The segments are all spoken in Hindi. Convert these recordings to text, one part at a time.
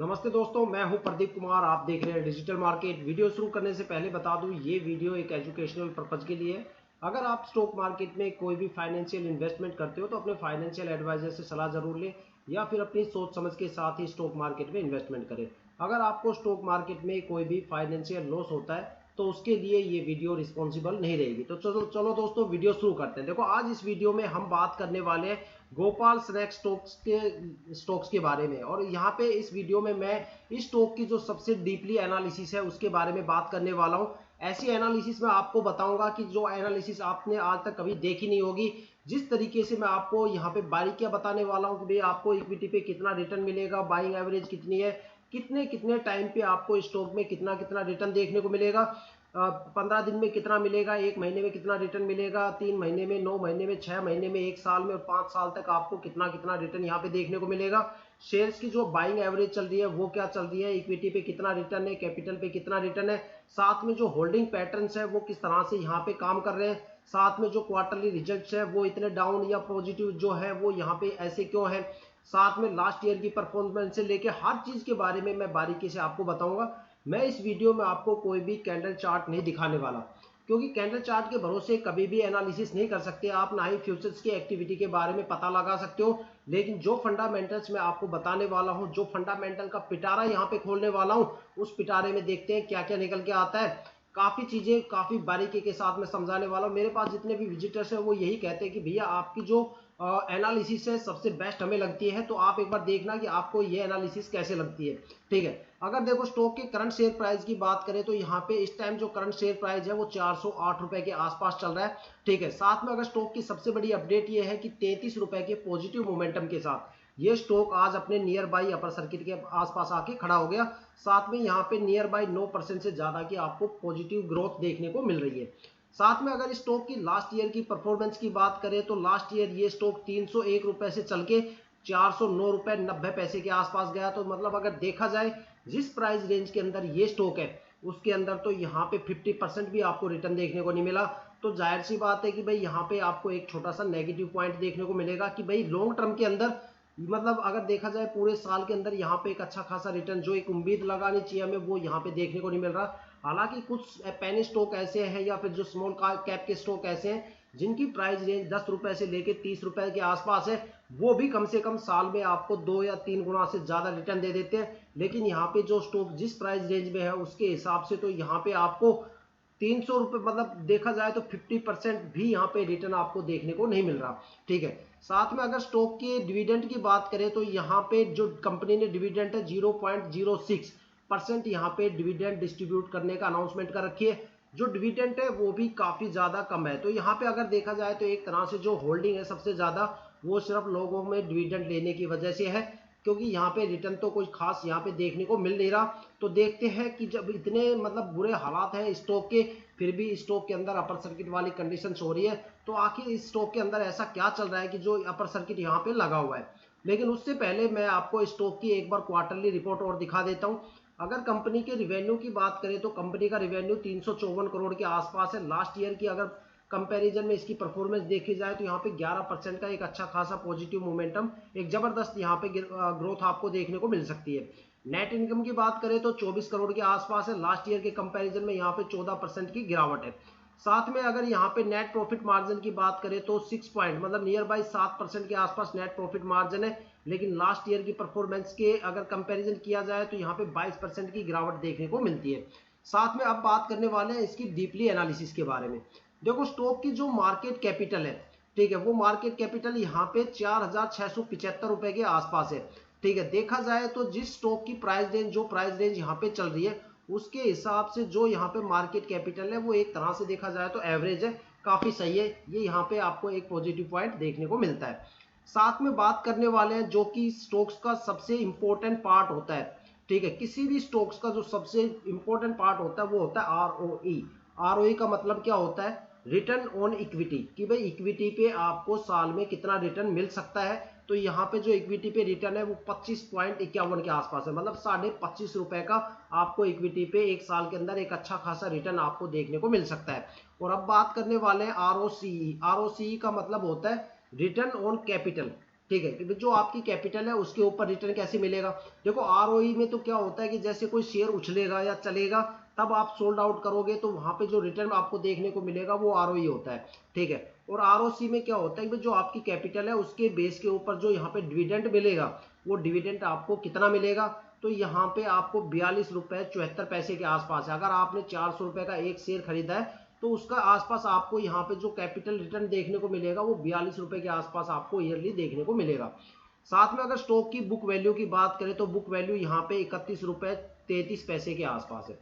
नमस्ते दोस्तों, मैं हूं प्रदीप कुमार। आप देख रहे हैं डिजिटल मार्केट। वीडियो शुरू करने से पहले बता दूं, ये वीडियो एक एजुकेशनल पर्पज के लिए है। अगर आप स्टॉक मार्केट में कोई भी फाइनेंशियल इन्वेस्टमेंट करते हो तो अपने फाइनेंशियल एडवाइजर से सलाह जरूर लें या फिर अपनी सोच समझ के साथ ही स्टॉक मार्केट में इन्वेस्टमेंट करें। अगर आपको स्टॉक मार्केट में कोई भी फाइनेंशियल लॉस होता है तो उसके लिए ये वीडियो रिस्पॉन्सिबल नहीं रहेगी। तो चलो चलो दोस्तों, वीडियो शुरू करते हैं। देखो, आज इस वीडियो में हम बात करने वाले हैं गोपाल स्नैक स्टॉक्स के बारे में। और यहाँ पे इस वीडियो में मैं इस स्टॉक की जो सबसे डीपली एनालिसिस है उसके बारे में बात करने वाला हूँ। ऐसी एनालिसिस में आपको बताऊंगा कि जो एनालिसिस आपने आज तक कभी देखी नहीं होगी। जिस तरीके से मैं आपको यहाँ पे बारीकियां बताने वाला हूँ कि भाई आपको इक्विटी पे कितना रिटर्न मिलेगा, बाइंग एवरेज कितनी है, कितने कितने टाइम पे आपको स्टॉक में कितना कितना रिटर्न देखने को मिलेगा, 15 दिन में कितना मिलेगा, 1 महीने में कितना रिटर्न मिलेगा, 3 महीने में, 9 महीने में, 6 महीने में, 1 साल में और 5 साल तक आपको कितना कितना रिटर्न यहाँ पे देखने को मिलेगा। शेयर्स की जो बाइंग एवरेज चल रही है वो क्या चल रही है, इक्विटी पे कितना रिटर्न है, कैपिटल पे कितना रिटर्न है, साथ में जो होल्डिंग पैटर्न्स है वो किस तरह से यहाँ पे काम कर रहे हैं, साथ में जो क्वार्टरली रिजल्ट्स है वो इतने डाउन या पॉजिटिव जो है वो यहाँ पे ऐसे क्यों है, साथ में लास्ट ईयर की परफॉर्मेंस से लेके हर चीज के बारे में मैं बारीकी से आपको बताऊंगा। मैं इस वीडियो में आपको कोई भी कैंडल चार्ट नहीं दिखाने वाला, क्योंकि कैंडल चार्ट के भरोसे कभी भी एनालिसिस नहीं कर सकते आप, ना ही फ्यूचर्स की एक्टिविटी के बारे में पता लगा सकते हो। लेकिन जो फंडामेंटल्स मैं आपको बताने वाला हूं, जो फंडामेंटल का पिटारा यहाँ पे खोलने वाला हूं, उस पिटारे में देखते हैं क्या क्या निकल के आता है। काफी चीजें काफी बारीकी के साथ में समझाने वाला हूं। मेरे पास जितने भी विजिटर्स हैं वो यही कहते हैं कि भैया आपकी जो एनालिसिस है सबसे बेस्ट हमें लगती है, तो आप एक बार देखना कि आपको ये एनालिसिस कैसे लगती है। ठीक है, अगर देखो स्टॉक के करंट शेयर प्राइस की बात करें तो यहाँ पे इस टाइम जो करंट शेयर प्राइस है वो 408 रुपए के आसपास चल रहा है। ठीक है, साथ में अगर स्टॉक की सबसे बड़ी अपडेट ये है कि 33 रुपए के पॉजिटिव मोमेंटम के साथ ये स्टॉक आज अपने नियर बाई अपर सर्किट के आसपास आके खड़ा हो गया। साथ में यहाँ पे नियर बाई 9% से ज्यादा की आपको पॉजिटिव ग्रोथ देखने को मिल रही है। साथ में अगर स्टॉक की लास्ट ईयर की परफॉर्मेंस की बात करें तो लास्ट ईयर ये स्टॉक 301 रुपए से चल के 409 रुपए 90 पैसे के आसपास गया। तो मतलब अगर देखा जाए जिस प्राइस रेंज के अंदर ये स्टॉक है उसके अंदर तो यहाँ पे 50% भी आपको रिटर्न देखने को नहीं मिला। तो जाहिर सी बात है कि भाई यहाँ पे आपको एक छोटा सा नेगेटिव पॉइंट देखने को मिलेगा कि भाई लॉन्ग टर्म के अंदर, मतलब अगर देखा जाए पूरे साल के अंदर यहाँ पे एक अच्छा खासा रिटर्न जो एक उम्मीद लगानी चाहिए हमें वो यहाँ पे देखने को नहीं मिल रहा। हालांकि कुछ पेनी स्टॉक ऐसे हैं या फिर जो स्मॉल कैप के स्टॉक ऐसे हैं जिनकी प्राइस रेंज 10 रुपए से लेके 30 रुपए के आसपास है, वो भी कम से कम साल में आपको 2 या 3 गुना से ज्यादा रिटर्न दे देते हैं। लेकिन यहाँ पे जो स्टॉक जिस प्राइस रेंज में है उसके हिसाब से तो यहाँ पे आपको 300 रुपए, मतलब देखा जाए तो 50% भी यहाँ पे रिटर्न आपको देखने को नहीं मिल रहा। ठीक है, साथ में अगर स्टॉक के डिविडेंड की बात करें तो यहाँ पे जो कंपनी ने डिविडेंड है 0.06% यहाँ पे डिविडेंड डिस्ट्रीब्यूट करने का अनाउंसमेंट कर रखी है। जो डिविडेंड है वो भी काफी ज्यादा कम है। तो यहाँ पे अगर देखा जाए तो एक तरह से जो होल्डिंग है सबसे ज्यादा वो सिर्फ लोगों में डिविडेंड लेने की वजह से है, क्योंकि यहाँ पे रिटर्न तो कोई खास यहाँ पे देखने को मिल नहीं रहा। तो देखते हैं कि जब इतने मतलब बुरे हालात हैं स्टॉक के, फिर भी स्टॉक के अंदर अपर सर्किट वाली कंडीशन हो रही है, तो आखिर इस स्टॉक के अंदर ऐसा क्या चल रहा है कि जो अपर सर्किट यहाँ पे लगा हुआ है। लेकिन उससे पहले मैं आपको स्टॉक की एक बार क्वार्टरली रिपोर्ट और दिखा देता हूँ। अगर कंपनी के रिवेन्यू की बात करें तो कंपनी का रिवेन्यू 354 करोड़ के आसपास है। लास्ट ईयर की अगर कंपैरिजन में इसकी परफॉर्मेंस देखी जाए तो यहाँ पे 11% का एक अच्छा खासा पॉजिटिव मोमेंटम, एक जबरदस्त यहाँ पे ग्रोथ आपको देखने को मिल सकती है। नेट इनकम की बात करें तो 24 करोड़ के आसपास है। लास्ट ईयर के कंपैरिजन में यहाँ पे 14% की गिरावट है। साथ में अगर यहाँ पे नेट प्रॉफिट मार्जिन की बात करें तो 6 पॉइंट, मतलब नियर बाई 7% के आसपास नेट प्रॉफिट मार्जिन है। लेकिन लास्ट ईयर की परफॉर्मेंस के अगर कंपैरिजन किया जाए तो यहाँ पे 22% की गिरावट देखने को मिलती है। साथ में अब बात करने वाले हैं इसकी डीपली एनालिसिस के बारे में। देखो स्टॉक की जो मार्केट कैपिटल है, ठीक है, वो मार्केट कैपिटल यहाँ पे 4675 रुपए के आसपास है। ठीक है, देखा जाए तो जिस स्टॉक की प्राइस रेंज, जो प्राइस रेंज यहाँ पे चल रही है उसके हिसाब से जो यहाँ पे मार्केट कैपिटल है वो एक तरह से देखा जाए तो एवरेज है, काफी सही है। ये यहाँ पे आपको एक पॉजिटिव पॉइंट देखने को मिलता है। साथ में बात करने वाले हैं जो कि स्टॉक्स का सबसे इंपॉर्टेंट पार्ट होता है। ठीक है, किसी भी स्टॉक्स का जो सबसे इंपॉर्टेंट पार्ट होता है वो होता है आरओई। आरओई का मतलब क्या होता है, रिटर्न ऑन इक्विटी, कि भाई इक्विटी पे आपको साल में कितना रिटर्न मिल सकता है। तो यहाँ पे जो इक्विटी पे रिटर्न है वो 25.51 के आसपास है, मतलब 25.5 रुपए का आपको इक्विटी पे एक साल के अंदर एक अच्छा खासा रिटर्न आपको देखने को मिल सकता है। और अब बात करने वाले हैं आरओसीई। आरओसीई का मतलब होता है रिटर्न ऑन कैपिटल। ठीक है, कि जो आपकी कैपिटल है उसके ऊपर रिटर्न कैसे मिलेगा। देखो आरओई में तो क्या होता है कि जैसे कोई शेयर उछलेगा या चलेगा तब आप सोल्ड आउट करोगे तो वहां पे जो रिटर्न आपको देखने को मिलेगा वो आरओई होता है, ठीक है। और आरओसी में क्या होता है कि जो आपकी कैपिटल है उसके बेस के ऊपर जो यहाँ पे डिविडेंड मिलेगा वो डिविडेंड आपको कितना मिलेगा, तो यहाँ पे आपको 42 रुपए 74 पैसे के आसपास है। अगर आपने 400 रुपए का एक शेयर खरीदा है तो उसका आसपास आपको यहाँ पे जो कैपिटल रिटर्न देखने को मिलेगा वो 42 रुपए के आसपास आपको ईयरली देखने को मिलेगा। साथ में अगर स्टॉक की बुक वैल्यू की बात करें तो बुक वैल्यू यहाँ पे 31 रुपए 33 पैसे के आसपास है।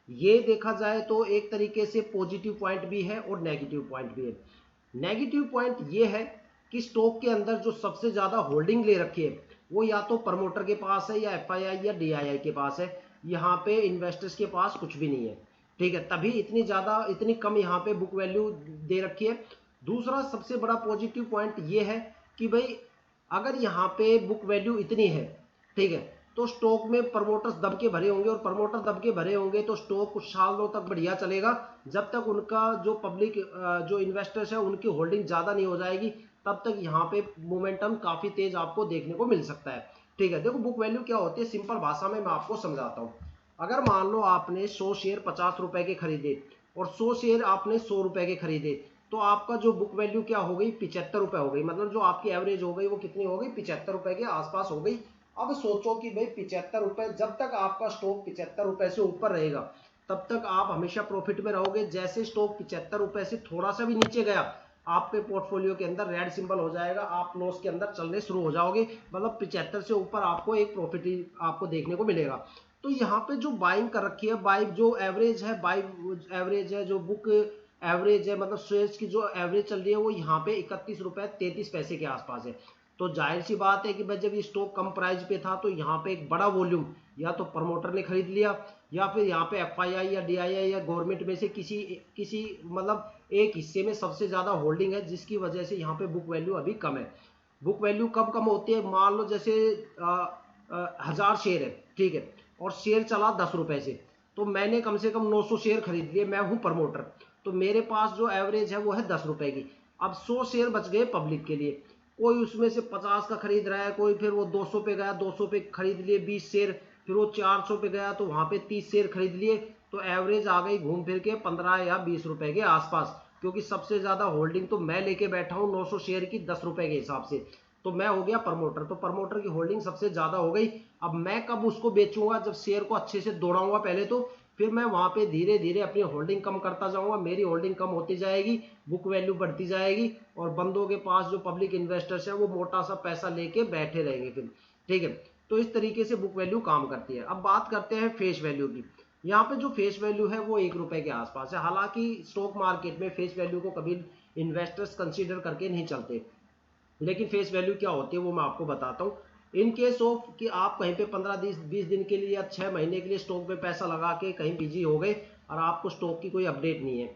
ये देखा जाए तो एक तरीके से पॉजिटिव पॉइंट भी है और नेगेटिव पॉइंट भी है। नेगेटिव पॉइंट ये है कि स्टॉक के अंदर जो सबसे ज्यादा होल्डिंग ले रखी है वो या तो प्रमोटर के पास है या एफआईआई या डीआईआई के पास है, यहाँ पे इन्वेस्टर्स के पास कुछ भी नहीं है, ठीक है। तभी इतनी कम यहाँ पे बुक वैल्यू दे रखी है। दूसरा सबसे बड़ा पॉजिटिव पॉइंट ये है कि भाई अगर यहाँ पे बुक वैल्यू इतनी है, ठीक है, तो स्टॉक में प्रमोटर्स दब के भरे होंगे और प्रमोटर दब के भरे होंगे तो स्टॉक कुछ सालों तक बढ़िया चलेगा जब तक उनका जो पब्लिक जो इन्वेस्टर्स है उनकी होल्डिंग ज्यादा नहीं हो जाएगी, तब तक यहाँ पे मोमेंटम काफी तेज आपको देखने को मिल सकता है, ठीक है। देखो बुक वैल्यू क्या होती है, सिंपल भाषा में मैं आपको समझाता हूँ। अगर मान लो आपने 100 शेयर 50 रुपए के खरीदे और 100 शेयर आपने 100 रुपए के खरीदे तो आपका जो बुक वैल्यू क्या हो गई 75 रुपए हो गई, मतलब जो आपकी एवरेज हो गई वो कितनी हो गई 75 रुपए के आसपास हो गई। अब सोचो कि भाई 75 रुपए, जब तक आपका स्टॉक 75 रुपए से ऊपर रहेगा तब तक आप हमेशा प्रॉफिट में रहोगे। जैसे स्टॉक 75 रुपए से थोड़ा सा भी नीचे गया आपके पोर्टफोलियो के अंदर रेड सिंबल हो जाएगा, आप लॉस के अंदर चलने शुरू हो जाओगे, मतलब 75 से ऊपर आपको एक प्रॉफिट ही आपको देखने को मिलेगा। तो यहाँ पे जो बाइंग कर रखी है, बाई जो एवरेज है, बाई एवरेज है, जो बुक एवरेज है, मतलब शेयर्स की जो एवरेज चल रही है वो यहाँ पे 31 रुपए 33 पैसे के आसपास है। तो जाहिर सी बात है कि भाई जब ये स्टॉक कम प्राइस पे था तो यहाँ पे एक बड़ा वॉल्यूम या तो प्रमोटर ने खरीद लिया या फिर यहाँ पे एफआईआई या डीआईआई या गवर्नमेंट में से किसी किसी मतलब एक हिस्से में सबसे ज्यादा होल्डिंग है, जिसकी वजह से यहाँ पे बुक वैल्यू अभी कम है। बुक वैल्यू कब कम होती है, मान लो जैसे 1000 शेयर है, ठीक है, और शेयर चला 10 रुपए से, तो मैंने कम से कम 900 शेयर खरीद लिए, मैं हूं प्रमोटर, तो मेरे पास जो एवरेज है वो है 10 रुपए की। अब 100 शेयर बच गए पब्लिक के लिए, कोई उसमें से 50 का खरीद रहा है, कोई फिर वो 200 पे गया 200 पे खरीद लिए 20 शेयर, फिर वो 400 पे गया तो वहां पे 30 शेयर खरीद लिए, तो एवरेज आ गई घूम फिर के 15 या 20 रुपए के आसपास, क्योंकि सबसे ज्यादा होल्डिंग तो मैं लेके बैठा हूं 900 शेयर की 10 रुपए के हिसाब से, तो मैं हो गया प्रमोटर, तो प्रमोटर की होल्डिंग सबसे ज्यादा हो गई। अब मैं कब उसको बेचूंगा, जब शेयर को अच्छे से दौड़ाऊंगा पहले, तो फिर मैं वहां पे धीरे धीरे अपनी होल्डिंग कम करता जाऊंगा, मेरी होल्डिंग कम होती जाएगी, बुक वैल्यू बढ़ती जाएगी और बंदों के पास जो पब्लिक इन्वेस्टर्स है वो मोटा सा पैसा लेके बैठे रहेंगे फिर, ठीक है। तो इस तरीके से बुक वैल्यू काम करती है। अब बात करते हैं फेस वैल्यू की। यहाँ पे जो फेस वैल्यू है वो 1 रुपए के आसपास है। हालांकि स्टॉक मार्केट में फेस वैल्यू को कभी इन्वेस्टर्स कंसीडर करके नहीं चलते, लेकिन फेस वैल्यू क्या होती है वो मैं आपको बताता हूँ। इन केस ऑफ कि आप कहीं पे 15-20 दिन के लिए या 6 महीने के लिए स्टॉक पे पैसा लगा के कहीं बिजी हो गए और आपको स्टॉक की कोई अपडेट नहीं है,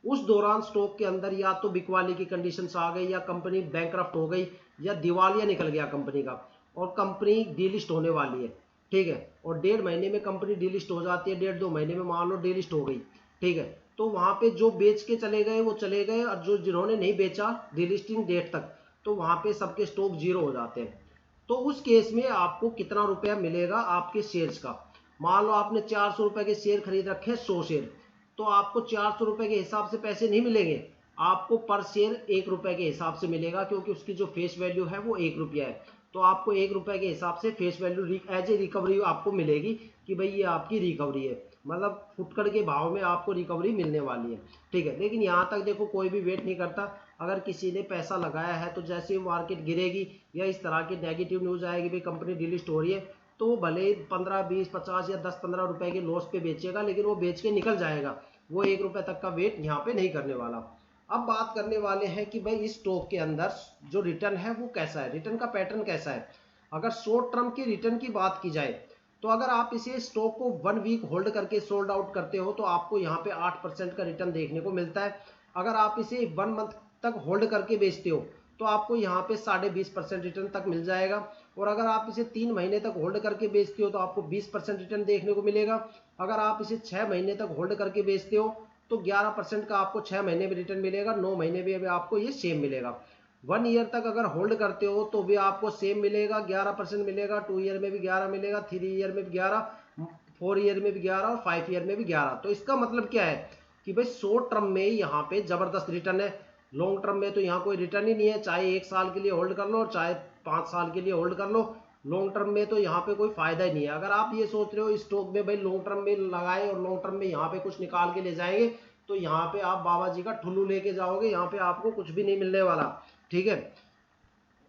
उस दौरान स्टॉक के अंदर या तो बिकवाली की कंडीशंस आ गई या कंपनी बैंकरप्ट हो गई या दिवालिया निकल गया कंपनी का और कंपनी डीलिस्ट होने वाली है, ठीक है, और 1.5 महीने में कंपनी डीलिस्ट हो जाती है, 1.5-2 महीने में मान लो डीलिस्ट हो गई, ठीक है, तो वहां पे जो बेच के चले गए वो चले गए और जो जिन्होंने नहीं बेचा डीलिस्टिंग डेट तक, तो वहां पे सबके स्टॉक जीरो हो जाते हैं। तो उस केस में आपको कितना रुपया मिलेगा आपके शेयर्स का, मान लो आपने 400 रुपए के शेयर खरीद रखे 100 शेयर, तो आपको 400 रुपए के हिसाब से पैसे नहीं मिलेंगे, आपको पर शेयर 1 रुपए के हिसाब से मिलेगा, क्योंकि उसकी जो फेस वैल्यू है वो 1 रुपया है, तो आपको 1 रुपए के हिसाब से face value as a recovery आपको मिलेगी कि भाई ये आपकी रिकवरी है, मतलब फुटकर के भाव में आपको रिकवरी मिलने वाली है, ठीक है। लेकिन यहाँ तक देखो कोई भी वेट नहीं करता, अगर किसी ने पैसा लगाया है तो जैसे मार्केट गिरेगी या इस तरह की नेगेटिव न्यूज आएगी भाई कंपनी डिलिस्ट हो रही है, तो वो भले 15-20-50 या 10-15 रुपए के लॉस पे बेचेगा, लेकिन वो बेच के निकल जाएगा, वो 1 रुपए तक का वेट यहाँ पे नहीं करने वाला। अब बात करने वाले हैं कि भाई इस स्टॉक के अंदर जो रिटर्न है वो कैसा है, रिटर्न का पैटर्न कैसा है। अगर शॉर्ट टर्म की रिटर्न की बात की जाए तो अगर आप इसे स्टॉक को 1 वीक होल्ड करके सोल्ड आउट करते हो तो आपको यहाँ पे 8% का रिटर्न देखने को मिलता है। अगर आप इसे 1 मंथ तक होल्ड करके बेचते हो तो आपको यहाँ पे 20.5% रिटर्न तक मिल जाएगा, और अगर आप इसे 3 महीने तक होल्ड करके बेचते हो तो आपको 20% रिटर्न देखने को मिलेगा। अगर आप इसे 6 महीने तक होल्ड करके बेचते हो तो 11% का आपको 6 महीने में रिटर्न मिलेगा, 9 महीने में भी आपको ये सेम मिलेगा। 1 ईयर तक अगर होल्ड करते हो तो भी आपको सेम मिलेगा, 11% मिलेगा, 2 ईयर में भी 11 मिलेगा, 3 ईयर में भी 11, 4 ईयर में भी 11 और 5 ईयर में भी 11। तो इसका मतलब क्या है कि भाई शॉर्ट टर्म में यहाँ पे जबरदस्त रिटर्न है, लॉन्ग टर्म में तो यहाँ कोई रिटर्न ही नहीं है, चाहे 1 साल के लिए होल्ड कर लो और चाहे 5 साल के लिए होल्ड कर लो, लॉन्ग टर्म में तो यहाँ पे कोई फायदा ही नहीं है। अगर आप ये सोच रहे हो स्टॉक में भाई लॉन्ग टर्म में लगाए और लॉन्ग टर्म में यहाँ पे कुछ निकाल के ले जाएंगे, तो यहाँ पे आप बाबा जी का ठुल्लू लेके जाओगे, यहाँ पे आपको कुछ भी नहीं मिलने वाला। ठीक है,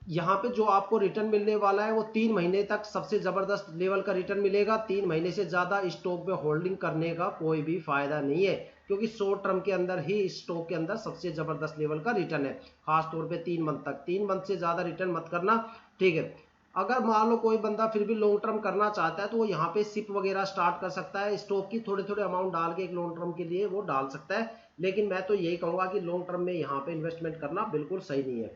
यहाँ पे जो आपको रिटर्न मिलने वाला है वो 3 महीने तक सबसे जबरदस्त लेवल का रिटर्न मिलेगा। 3 महीने से ज्यादा स्टॉक में होल्डिंग करने का कोई भी फायदा नहीं है, क्योंकि शॉर्ट टर्म के अंदर ही स्टॉक के अंदर सबसे जबरदस्त लेवल का रिटर्न है, खासतौर पे 3 मंथ तक। 3 मंथ से ज्यादा रिटर्न मत करना। ठीक है, अगर मान लो कोई बंदा फिर भी लॉन्ग टर्म करना चाहता है तो वो यहाँ पे सिप वगैरह स्टार्ट कर सकता है, स्टॉक की थोड़े थोड़े अमाउंट डाल के एक लॉन्ग टर्म के लिए वो डाल सकता है। लेकिन मैं तो यही कहूंगा कि लॉन्ग टर्म में यहाँ पे इन्वेस्टमेंट करना बिल्कुल सही नहीं है।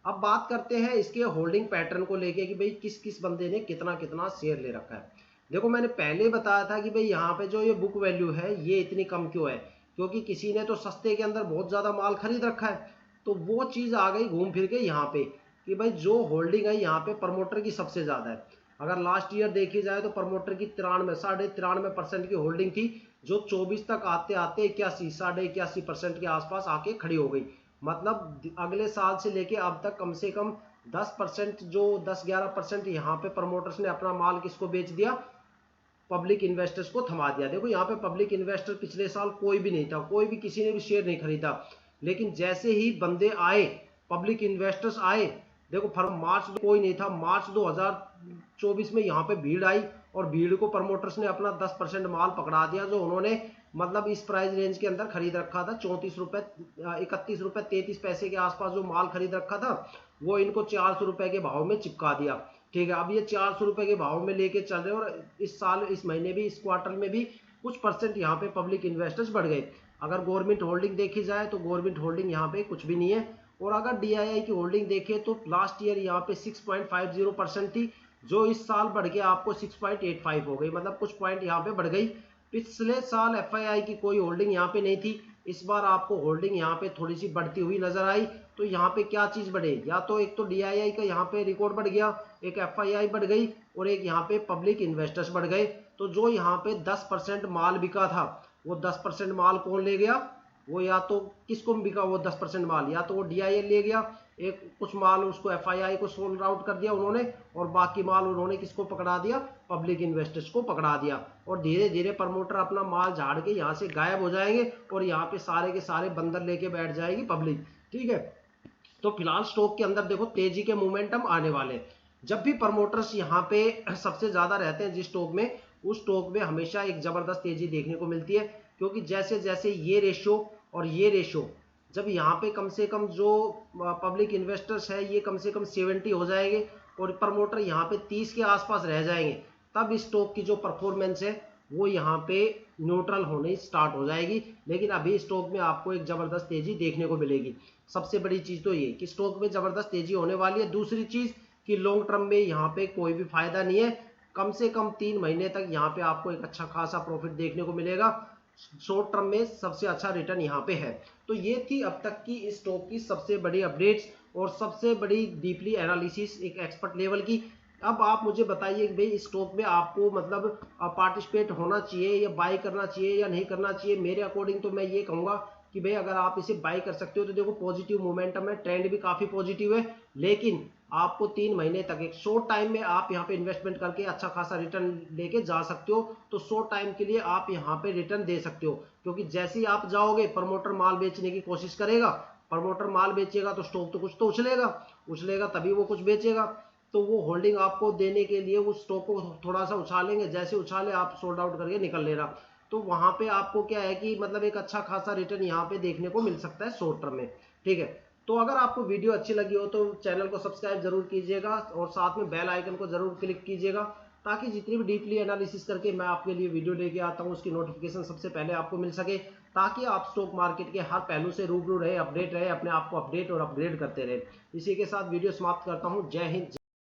अब बात करते हैं इसके होल्डिंग पैटर्न को लेके कि भाई किस किस बंदे ने कितना कितना शेयर ले रखा है। देखो मैंने पहले बताया था कि भाई यहाँ पे जो ये बुक वैल्यू है ये इतनी कम क्यों है, क्योंकि किसी ने तो सस्ते के अंदर बहुत ज्यादा माल खरीद रखा है। तो वो चीज आ गई घूम फिर के यहाँ पे कि भाई जो होल्डिंग है यहाँ पे प्रमोटर की सबसे ज्यादा है। अगर लास्ट ईयर देखी जाए तो प्रमोटर की 93.93% की होल्डिंग थी, जो 24 तक आते आते 81 के आसपास आके खड़ी हो गई। मतलब अगले साल से लेके अब तक कम से कम 10%, जो 10-11% यहाँ पे प्रमोटर्स ने अपना माल किसको बेच दिया, पब्लिक इन्वेस्टर्स को थमा दिया। देखो यहाँ पे पब्लिक इन्वेस्टर पिछले साल कोई भी नहीं था, कोई भी किसी ने भी शेयर नहीं खरीदा, लेकिन जैसे ही बंदे आए, पब्लिक इन्वेस्टर्स आए, देखो मार्च कोई नहीं था, मार्च 2024 में यहाँ पे भीड़ आई और भीड़ को प्रमोटर्स ने अपना 10% माल पकड़ा दिया, जो उन्होंने मतलब इस प्राइस रेंज के अंदर खरीद रखा था। 34 रुपए 31 रुपए 33 पैसे के आसपास जो माल खरीद रखा था वो इनको 400 रुपए के भाव में चिपका दिया। ठीक है, अब ये 400 रुपए के भाव में लेके चल रहे हैं और इस साल, इस महीने भी, इस क्वार्टर में भी कुछ परसेंट यहाँ पे पब्लिक इन्वेस्टर्स बढ़ गए। अगर गवर्नमेंट होल्डिंग देखी जाए तो गवर्नमेंट होल्डिंग यहाँ पे कुछ भी नहीं है। और अगर डीआईआई की होल्डिंग देखें तो लास्ट ईयर यहाँ पे 6.50% थी, जो इस साल बढ़ के आपको 6.85 हो गई, मतलब कुछ पॉइंट यहाँ पे बढ़ गई। पिछले साल एफआईआई की कोई होल्डिंग यहाँ पे नहीं थी, इस बार आपको होल्डिंग यहाँ पे थोड़ी सी बढ़ती हुई नजर आई। तो यहाँ पे क्या चीज बढ़े, या तो एक तो डीआईआई का यहाँ पे रिकॉर्ड बढ़ गया, एक एफआईआई बढ़ गई और एक यहाँ पे पब्लिक इन्वेस्टर्स बढ़ गए। तो जो यहाँ पे 10% माल बिका था, वो 10% माल कौन ले गया, वो या तो किसको बिका वो 10% माल, या तो वो डीआईआई ले गया, एक कुछ माल उसको एफआईआई को सोल्ड आउट कर दिया उन्होंने, और बाकी माल उन्होंने किसको पकड़ा दिया, पब्लिक इन्वेस्टर्स को पकड़ा दिया। और धीरे धीरे प्रमोटर अपना माल झाड़ के यहाँ से गायब हो जाएंगे और यहाँ पे सारे के सारे बंदर लेके बैठ जाएगी पब्लिक। ठीक है, तो फिलहाल स्टॉक के अंदर देखो तेजी के मोमेंटम आने वाले। जब भी प्रमोटर्स यहाँ पे सबसे ज्यादा रहते हैं जिस स्टॉक में, उस स्टॉक में हमेशा एक जबरदस्त तेजी देखने को मिलती है, क्योंकि जैसे जैसे ये रेशो और ये रेशो, जब यहाँ पे कम से कम जो पब्लिक इन्वेस्टर्स है ये कम से कम 70 हो जाएंगे और प्रमोटर यहाँ पे 30 के आसपास रह जाएंगे, तब स्टॉक की जो परफॉर्मेंस है वो यहाँ पे न्यूट्रल होने स्टार्ट हो जाएगी। लेकिन अभी स्टॉक में आपको एक जबरदस्त तेजी देखने को मिलेगी। सबसे बड़ी चीज तो ये कि स्टॉक में जबरदस्त तेजी होने वाली है। दूसरी चीज कि लॉन्ग टर्म में यहाँ पे कोई भी फायदा नहीं है, कम से कम 3 महीने तक यहाँ पे आपको एक अच्छा खासा प्रॉफिट देखने को मिलेगा। शॉर्ट टर्म में सबसे अच्छा रिटर्न यहाँ पे है। तो ये थी अब तक की इस स्टॉक की सबसे बड़ी अपडेट्स और सबसे बड़ी डीपली एनालिसिस एक एक्सपर्ट लेवल की। अब आप मुझे बताइए कि भाई इस स्टॉक में आपको मतलब पार्टिसिपेट होना चाहिए या बाय करना चाहिए या नहीं करना चाहिए। मेरे अकॉर्डिंग तो मैं ये कहूंगा कि भाई अगर आप इसे बाय कर सकते हो तो देखो पॉजिटिव मोमेंटम है, ट्रेंड भी काफी पॉजिटिव है, लेकिन आपको 3 महीने तक एक शॉर्ट टाइम में आप यहाँ पे इन्वेस्टमेंट करके अच्छा खासा रिटर्न लेके जा सकते हो। तो शॉर्ट टाइम के लिए आप यहाँ पे रिटर्न दे सकते हो, क्योंकि जैसे ही आप जाओगे प्रमोटर माल बेचने की कोशिश करेगा, प्रमोटर माल बेचेगा तो स्टॉक तो कुछ तो उछलेगा तभी वो कुछ बेचेगा। तो वो होल्डिंग आपको देने के लिए उस स्टॉक को थोड़ा सा उछालेंगे, जैसे उछाले आप सोल्ड आउट करके निकल लेना। तो वहां पे आपको क्या है कि मतलब एक अच्छा खासा रिटर्न यहाँ पे देखने को मिल सकता है शॉर्ट टर्म में। ठीक है, तो अगर आपको वीडियो अच्छी लगी हो तो चैनल को सब्सक्राइब जरूर कीजिएगा और साथ में बेल आइकन को जरूर क्लिक कीजिएगा, ताकि जितनी भी डीपली एनालिसिस करके मैं आपके लिए वीडियो लेके आता हूँ उसकी नोटिफिकेशन सबसे पहले आपको मिल सके, ताकि आप स्टॉक मार्केट के हर पहलू से रूबरू रहे, अपडेट रहे, अपने आप को अपडेट और अपग्रेड करते रहे। इसी के साथ वीडियो समाप्त करता हूँ। जय हिंद।